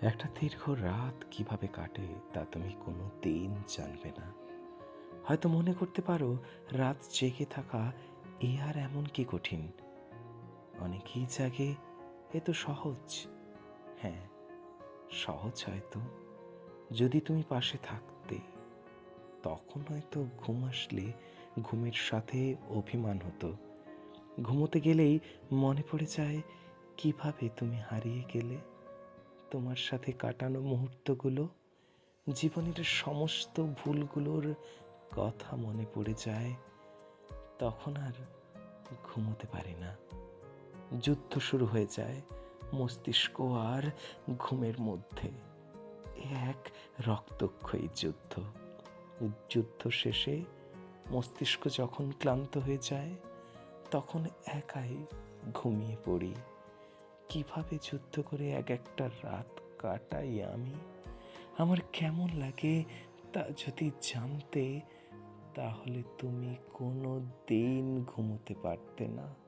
একটা দীর্ঘ রাত কিভাবে কাটে তা তুমি কোনো দিন জানবে না। হয়তো মনে করতে পারো রাত জেগে থাকা এ আর এমন কি কঠিন। অনেকেই জাগে, এ তো সহজ। হ্যাঁ, সহজ হয়তো যদি তুমি পাশে থাকতে। তখন হয়তো ঘুম আসলে ঘুমের সাথে অভিমান হতো। ঘুমোতে গেলেই মনে পড়ে যায় কিভাবে তুমি হারিয়ে গেলে। তোমার সাথে কাটানো মুহূর্তগুলো, জীবনের সমস্ত ভুলগুলোর কথা মনে পড়ে যায়। তখন আর ঘুমোতে পারি না। যুদ্ধ শুরু হয়ে যায় মস্তিষ্ক আর ঘুমের মধ্যে। এক রক্তক্ষয়ী যুদ্ধ। যুদ্ধ শেষে মস্তিষ্ক যখন ক্লান্ত হয়ে যায়, তখন একাই ঘুমিয়ে পড়ি। কিভাবে যুদ্ধ করে এক একটা রাত কাটাই আমি, আমার কেমন লাগে তা যদি জানতে, তাহলে তুমি কোনো দিন ঘুমোতে পারতে না।